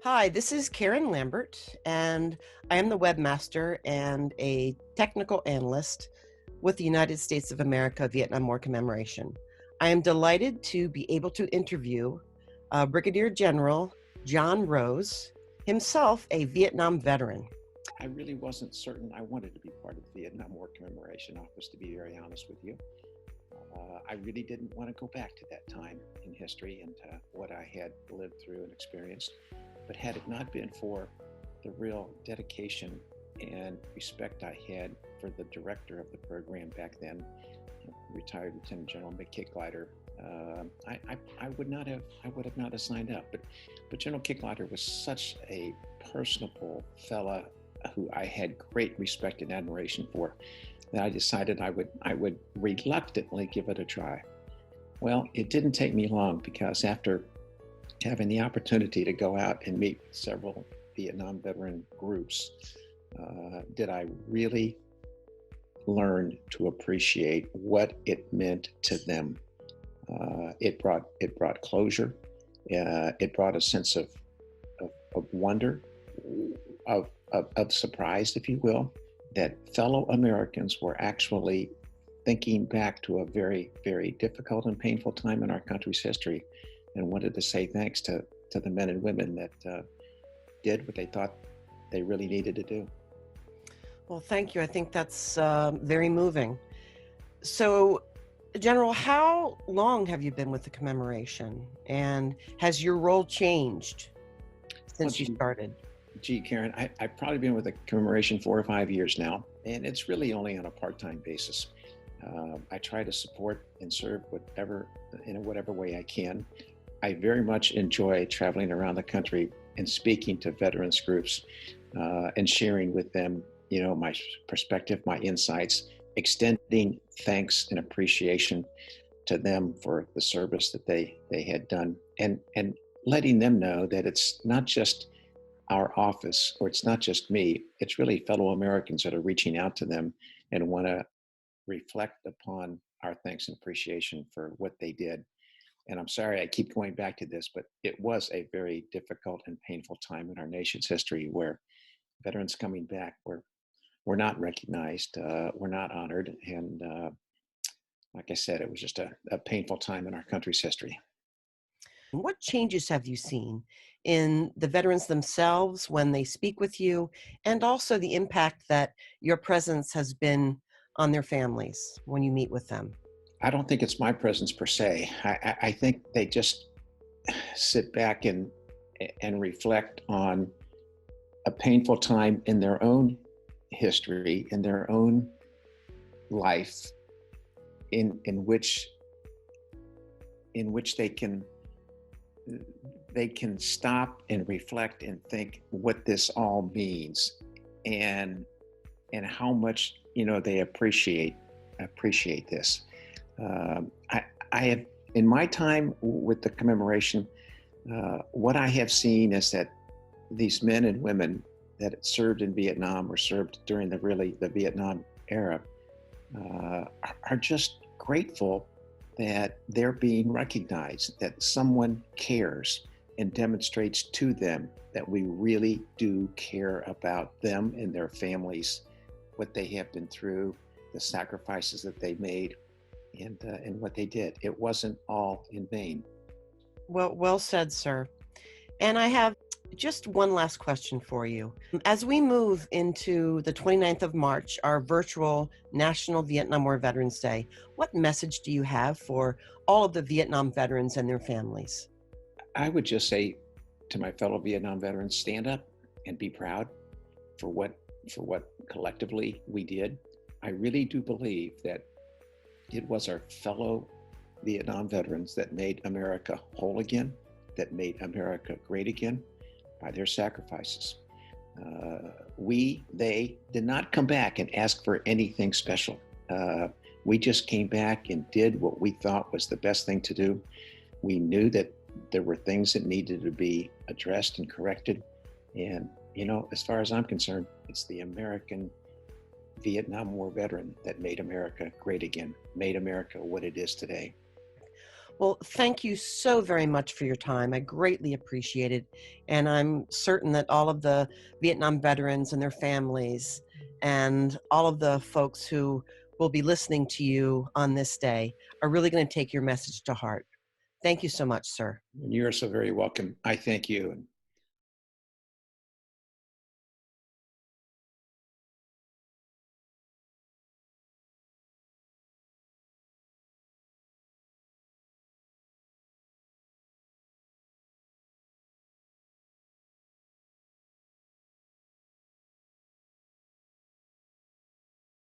Hi, this is Karen Lambert, and I am the webmaster and a technical analyst with the United States of America Vietnam War Commemoration. I am delighted to be able to interview Brigadier General John Rose, himself a Vietnam veteran. I really wasn't certain I wanted to be part of the Vietnam War Commemoration Office, to be very honest with you. I really didn't want to go back to that time in history and to what I had lived through and experienced. But had it not been for the real dedication and respect I had for the director of the program back then, retired Lieutenant General Kicklighter, I would have not have signed up. But General Kicklighter was such a personable fella who I had great respect and admiration for, that I decided I would reluctantly give it a try. Well, it didn't take me long, because after having the opportunity to go out and meet several Vietnam veteran groups, did I really learn to appreciate what it meant to them. It brought closure. It brought a sense of wonder, of surprise, if you will, that fellow Americans were actually thinking back to a very, very difficult and painful time in our country's history, and wanted to say thanks to the men and women that did what they thought they really needed to do. Well, thank you. I think that's very moving. So, General, how long have you been with the commemoration, and has your role changed since you started? Gee, Karen, I've probably been with the commemoration 4 or 5 years now, and it's really only on a part-time basis. I try to support and serve in whatever way I can. I very much enjoy traveling around the country and speaking to veterans groups, and sharing with them, my perspective, my insights, extending thanks and appreciation to them for the service that they had done, and letting them know that it's not just our office, or it's not just me, it's really fellow Americans that are reaching out to them and want to reflect upon our thanks and appreciation for what they did. And I'm sorry I keep going back to this, but it was a very difficult and painful time in our nation's history, where veterans coming back were not recognized, were not honored, and like I said, it was just a painful time in our country's history. What changes have you seen in the veterans themselves when they speak with you, and also the impact that your presence has been on their families when you meet with them? I don't think it's my presence per se. I think they just sit back and reflect on a painful time in their own history, in their own life, in which they can stop and reflect and think what this all means, and how much they appreciate this. I have, in my time with the commemoration, what I have seen is that these men and women that served in Vietnam, or served during the Vietnam era, are just grateful that they're being recognized, that someone cares and demonstrates to them that we really do care about them and their families, what they have been through, the sacrifices that they made, and what they did. It wasn't all in vain. Well said, sir. And I have just one last question for you. As we move into the 29th of March, our virtual National Vietnam War Veterans Day, what message do you have for all of the Vietnam veterans and their families? I would just say to my fellow Vietnam veterans, stand up and be proud for what collectively we did. I really do believe that it was our fellow Vietnam veterans that made America whole again, that made America great again by their sacrifices. They did not come back and ask for anything special. We just came back and did what we thought was the best thing to do. We knew that there were things that needed to be addressed and corrected. And, as far as I'm concerned, it's the American Vietnam War veteran that made America great again, made America what it is today. Well, thank you so very much for your time. I greatly appreciate it. And I'm certain that all of the Vietnam veterans and their families and all of the folks who will be listening to you on this day are really going to take your message to heart. Thank you so much, sir. You're so very welcome. I thank you.